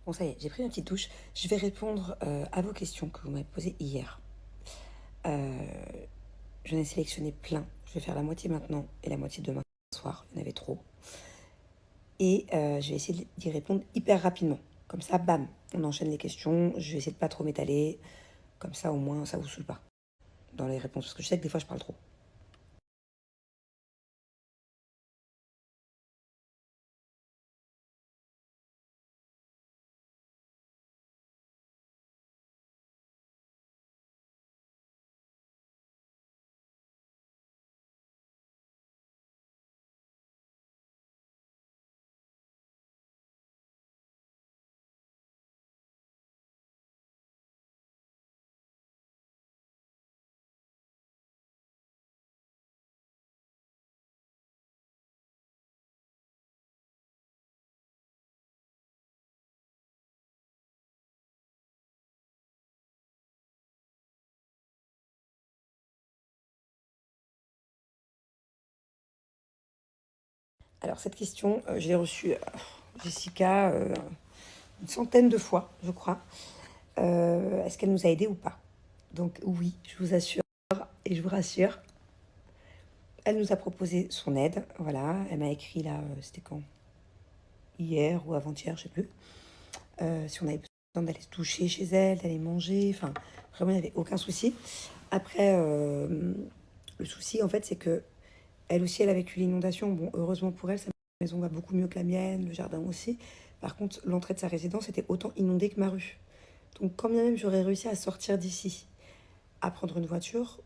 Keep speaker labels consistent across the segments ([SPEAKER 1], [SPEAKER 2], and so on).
[SPEAKER 1] Bon, ça y est, j'ai pris ma petite douche. Je vais répondre à vos questions que vous m'avez posées hier. Euh, J'en ai sélectionné plein. Je vais faire la moitié maintenant et la moitié demain soir. Il y en avait trop. Et je vais essayer d'y répondre hyper rapidement. Comme ça, bam, on enchaîne les questions. Je vais essayer de pas trop m'étaler. Comme ça, au moins, ça vous saoule pas dans les réponses. Parce que je sais que des fois, je parle trop. Alors, cette question, je l'ai reçue, Jessica, une centaine de fois, je crois. Est-ce qu'elle nous a aidés ou pas? Donc, oui, je vous assure et je vous rassure. Elle nous a proposé son aide, voilà. Elle m'a écrit là, c'était quand? Hier ou avant-hier, je sais plus. Si on avait besoin d'aller se toucher chez elle, d'aller manger, enfin, vraiment, il n'y avait aucun souci. Après, le souci, en fait, c'est que elle aussi, elle a vécu l'inondation. Bon, heureusement pour elle, sa maison va beaucoup mieux que la mienne, le jardin aussi. Par contre, l'entrée de sa résidence était autant inondée que ma rue. Donc, quand bien même j'aurais réussi à sortir d'ici, à prendre une voiture,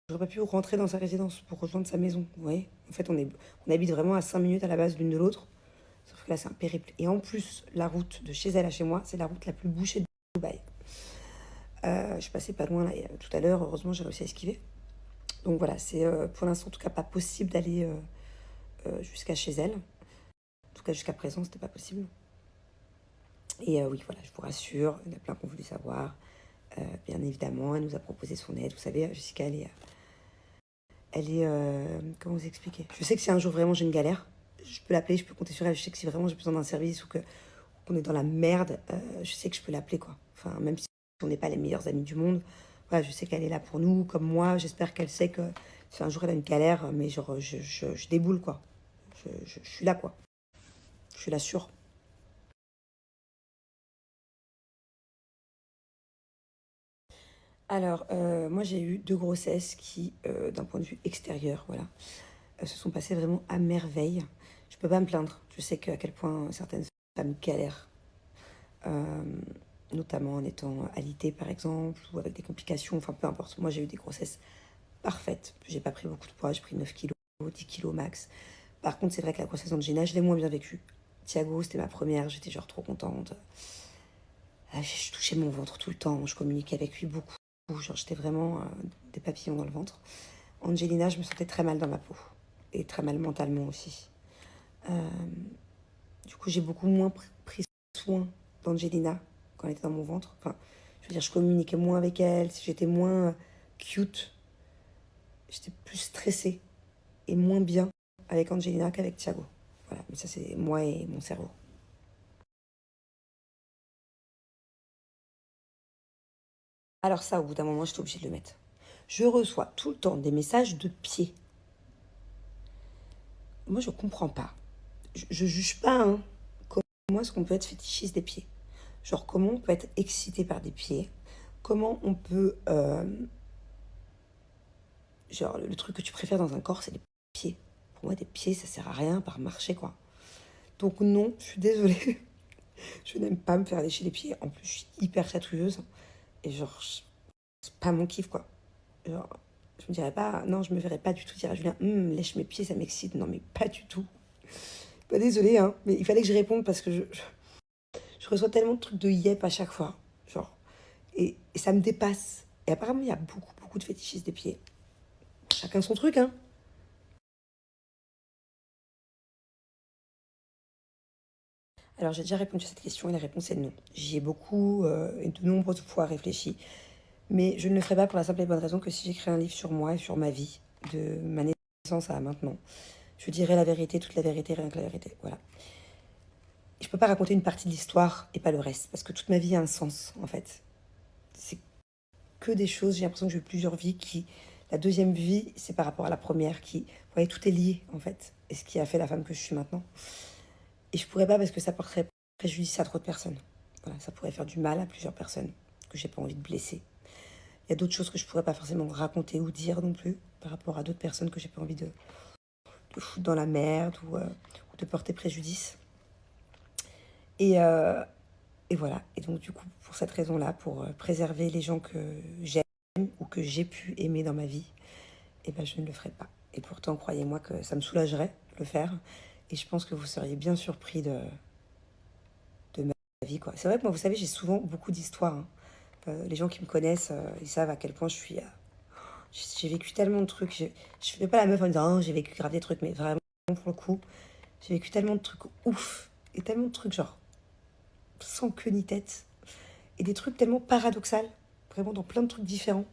[SPEAKER 1] j'aurais pas pu rentrer dans sa résidence pour rejoindre sa maison. Vous voyez, en fait, on habite vraiment à 5 minutes à la base l'une de l'autre. Sauf que là, c'est un périple. Et en plus, la route de chez elle à chez moi, c'est la route la plus bouchée de Dubaï. Je passais pas loin là, tout à l'heure. Heureusement, j'ai réussi à esquiver. Donc voilà, c'est pour l'instant, en tout cas, pas possible d'aller jusqu'à chez elle. En tout cas, jusqu'à présent, c'était pas possible. Et oui, voilà, je vous rassure, il y en a plein qui ont voulu savoir. Bien évidemment, elle nous a proposé son aide. Vous savez, Jessica, comment vous expliquer? Je sais que si un jour vraiment j'ai une galère, je peux l'appeler, je peux compter sur elle. Je sais que si vraiment j'ai besoin d'un service ou que qu'on est dans la merde, je sais que je peux l'appeler, quoi. Enfin, même si on n'est pas les meilleurs amis du monde, voilà, je sais qu'elle est là pour nous, comme moi. J'espère qu'elle sait que si un jour elle a une galère, mais genre, je déboule, quoi. Je suis là, quoi. Je suis là sûre. Alors, moi, j'ai eu deux grossesses qui, d'un point de vue extérieur, voilà, se sont passées vraiment à merveille. Je peux pas me plaindre. Je sais à quel point certaines femmes galèrent, euh, notamment en étant alitée, par exemple, ou avec des complications, enfin peu importe. Moi, j'ai eu des grossesses parfaites. J'ai pas pris beaucoup de poids, j'ai pris 9 kilos, 10 kilos max. Par contre, c'est vrai que la grossesse angina, je l'ai moins bien vécue. Thiago, c'était ma première, j'étais genre trop contente. Je touchais mon ventre tout le temps, je communiquais avec lui beaucoup. Genre, j'étais vraiment des papillons dans le ventre. Angelina, je me sentais très mal dans ma peau. Et très mal mentalement aussi. Euh, du coup, j'ai beaucoup moins pris soin d'Angelina quand elle était dans mon ventre. Enfin, je veux dire, je communiquais moins avec elle. Si j'étais moins cute, j'étais plus stressée et moins bien avec Angelina qu'avec Thiago. Voilà, mais ça, c'est moi et mon cerveau. Alors ça, au bout d'un moment, j'étais obligée de le mettre. Je reçois tout le temps des messages de pieds. Moi, je comprends pas. Je juge pas, hein. Comment est-ce qu'on peut être fétichiste des pieds? Genre, comment on peut être excité par des pieds? Comment on peut... genre, le truc que tu préfères dans un corps, c'est les pieds. Pour moi, des pieds, ça sert à rien par marcher, quoi. Donc non, je suis désolée. Je n'aime pas me faire lécher les pieds. En plus, je suis hyper chatouilleuse. Et genre, c'est pas mon kiff, quoi. Genre, je me dirais pas... Non, je me verrais pas du tout dire à Julien, lèche mes pieds, ça m'excite. Non, mais pas du tout. Pas désolée, hein. Mais il fallait que je réponde parce que je reçois tellement de trucs de yep à chaque fois. Genre, et ça me dépasse. Et apparemment, il y a beaucoup, beaucoup de fétichistes des pieds. Chacun son truc, hein. Alors, j'ai déjà répondu à cette question et la réponse est non. J'y ai beaucoup et de nombreuses fois réfléchi. Mais je ne le ferai pas pour la simple et bonne raison que si j'écris un livre sur moi et sur ma vie, de ma naissance à maintenant, je dirai la vérité, toute la vérité, rien que la vérité. Voilà. je peux pas raconter une partie de l'histoire et pas le reste, parce que toute ma vie a un sens, en fait. C'est que des choses, j'ai l'impression que j'ai eu plusieurs vies qui... La deuxième vie, c'est par rapport à la première qui... Vous voyez, tout est lié, en fait. Et ce qui a fait la femme que je suis maintenant. Et je pourrais pas parce que ça porterait préjudice à trop de personnes. Voilà, ça pourrait faire du mal à plusieurs personnes que j'ai pas envie de blesser. Il y a d'autres choses que je pourrais pas forcément raconter ou dire non plus par rapport à d'autres personnes que j'ai pas envie de foutre dans la merde ou de porter préjudice. Et, euh, et voilà. Et donc du coup, pour cette raison-là, pour préserver les gens que j'aime ou que j'ai pu aimer dans ma vie, eh ben, je ne le ferai pas. Et pourtant, croyez-moi que ça me soulagerait de le faire. Et je pense que vous seriez bien surpris de ma vie, quoi. C'est vrai que moi, vous savez, j'ai souvent beaucoup d'histoires, hein. Les gens qui me connaissent, ils savent à quel point je suis... j'ai vécu tellement de trucs. Je fais pas la meuf en disant, oh, j'ai vécu grave des trucs, mais vraiment, pour le coup, j'ai vécu tellement de trucs ouf. Et tellement de trucs, genre, sans queue ni tête. Et des trucs tellement paradoxaux, vraiment dans plein de trucs différents.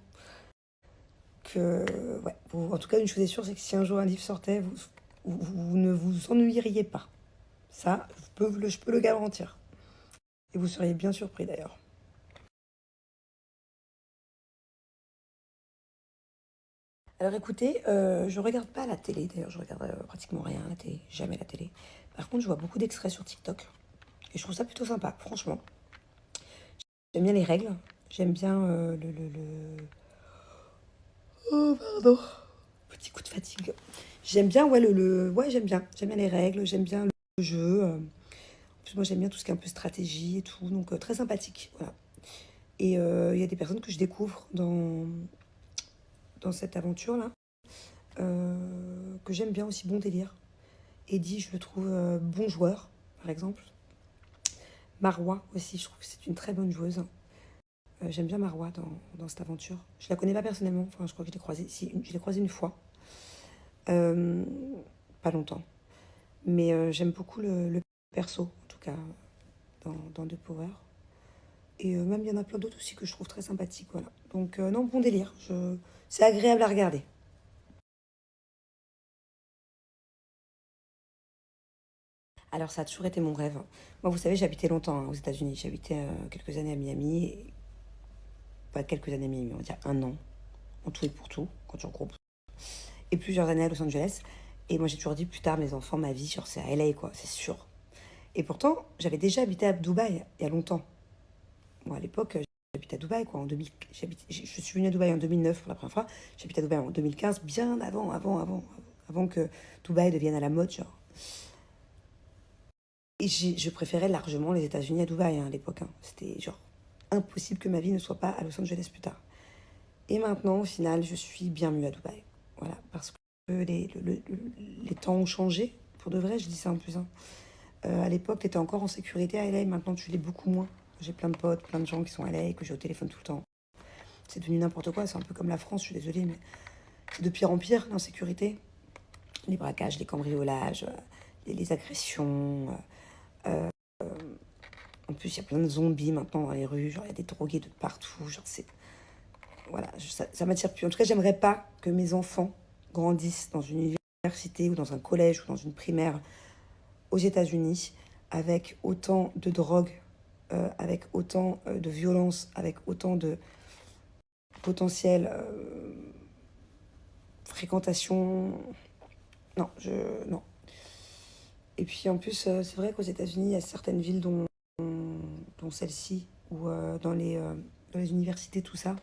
[SPEAKER 1] Que, ouais, en tout cas, une chose est sûre, c'est que si un jour un livre sortait, vous ne vous ennuieriez pas. Ça, je peux le garantir. Et vous seriez bien surpris d'ailleurs. Alors écoutez, je regarde pas la télé, d'ailleurs je regarde pratiquement rien à la télé, jamais la télé. Par contre, je vois beaucoup d'extraits sur TikTok. Et je trouve ça plutôt sympa, franchement. J'aime bien les règles, j'aime bien Oh, pardon. Petit coup de fatigue. J'aime bien, ouais, ouais, j'aime bien. J'aime bien les règles, j'aime bien le jeu. En plus, moi, j'aime bien tout ce qui est un peu stratégie et tout. Donc, très sympathique, voilà. Et il y a des personnes que je découvre dans cette aventure-là, que j'aime bien aussi, bon délire. Eddie, je le trouve bon joueur, par exemple. Marwa aussi, je trouve que c'est une très bonne joueuse. J'aime bien Marwa dans cette aventure. Je la connais pas personnellement, enfin, je crois que je l'ai croisée, si, je l'ai croisée une fois. Euh, Pas longtemps. Mais j'aime beaucoup le perso, en tout cas, dans The Power. Et même, il y en a plein d'autres aussi que je trouve très sympathiques, voilà. Donc, non, bon délire. C'est agréable à regarder. Alors, ça a toujours été mon rêve. Moi, vous savez, j'habitais longtemps hein, aux États-Unis. J'habitais quelques années à Miami. Pas quelques années à Miami, on va dire un an, en tout et pour tout, quand tu regroupes. Et plusieurs années à Los Angeles. Et moi, j'ai toujours dit plus tard, mes enfants, ma vie, genre, c'est à LA, quoi, c'est sûr. Et pourtant, j'avais déjà habité à Dubaï il y a longtemps. Moi, à l'époque, j'habitais à Dubaï, quoi, en 2000. Je suis venue à Dubaï en 2009 pour la première fois. J'habitais à Dubaï en 2015, bien avant que Dubaï devienne à la mode, genre. Et je préférais largement les États-Unis à Dubaï hein, à l'époque. Hein. C'était genre impossible que ma vie ne soit pas à Los Angeles plus tard. Et maintenant, au final, je suis bien mieux à Dubaï. Voilà, parce que les temps ont changé. Pour de vrai, je dis ça en plus. Hein. À l'époque, tu étais encore en sécurité à LA, maintenant tu l'es beaucoup moins. J'ai plein de potes, plein de gens qui sont à LA, que j'ai au téléphone tout le temps. C'est devenu n'importe quoi, c'est un peu comme la France, je suis désolée, mais c'est de pire en pire, l'insécurité. Les braquages, les cambriolages, les agressions. En plus, il y a plein de zombies maintenant dans les rues, genre il y a des drogués de partout, genre c'est... Voilà, ça m'attire plus. En tout cas, j'aimerais pas que mes enfants grandissent dans une université ou dans un collège ou dans une primaire aux États-Unis avec autant de drogue, avec autant de violence, avec autant de potentiel fréquentation. Non, non. Et puis en plus, c'est vrai qu'aux États-Unis, il y a certaines villes dont celle-ci, ou dans les universités, tout ça,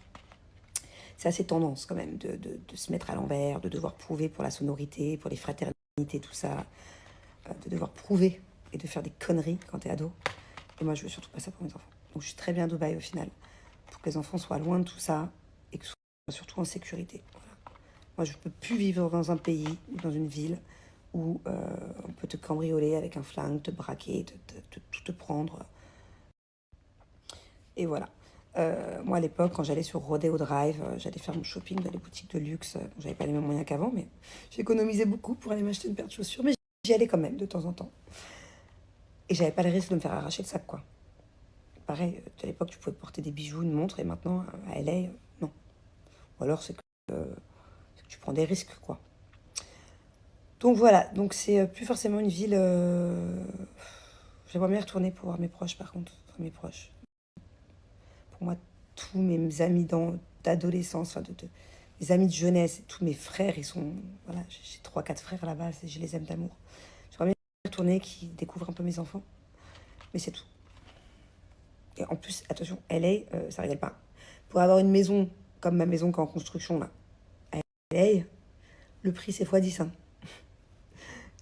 [SPEAKER 1] c'est assez tendance quand même de se mettre à l'envers, de devoir prouver pour la sonorité, pour les fraternités, tout ça, de devoir prouver et de faire des conneries quand t'es ado. Et moi, je veux surtout pas ça pour mes enfants. Donc, je suis très bien à Dubaï au final, pour que les enfants soient loin de tout ça et que soient surtout en sécurité. Voilà. Moi, je peux plus vivre dans un pays ou dans une ville où on peut te cambrioler avec un flingue, te braquer, tout te prendre. Et voilà. Moi, à l'époque, quand j'allais sur Rodeo Drive, j'allais faire mon shopping dans les boutiques de luxe. Bon, j'avais pas les mêmes moyens qu'avant, mais j'économisais beaucoup pour aller m'acheter une paire de chaussures. Mais j'y allais quand même, de temps en temps. Et j'avais pas le risque de me faire arracher le sac, quoi. Pareil, à l'époque, tu pouvais porter des bijoux, une montre, et maintenant, à LA, non. Ou alors, c'est que tu prends des risques, quoi. Donc voilà, donc c'est plus forcément une ville... J'aimerais bien retourner pour voir mes proches, par contre. Enfin, mes proches. Pour moi, tous mes amis d'adolescence, enfin, mes amis de jeunesse, tous mes frères, ils sont... Voilà, j'ai 3, 4 frères là-bas, et je les aime d'amour. J'aimerais bien retourner, qu'ils découvrent un peu mes enfants. Mais c'est tout. Et en plus, attention, LA, ça rigole pas. Pour avoir une maison comme ma maison qui est en construction, là, à LA, le prix, c'est x10, hein.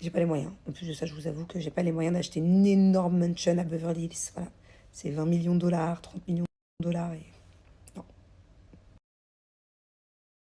[SPEAKER 1] J'ai pas les moyens. En plus de ça, je vous avoue que j'ai pas les moyens d'acheter une énorme mansion à Beverly Hills. Voilà. C'est 20 millions de dollars, 30 millions de dollars. Et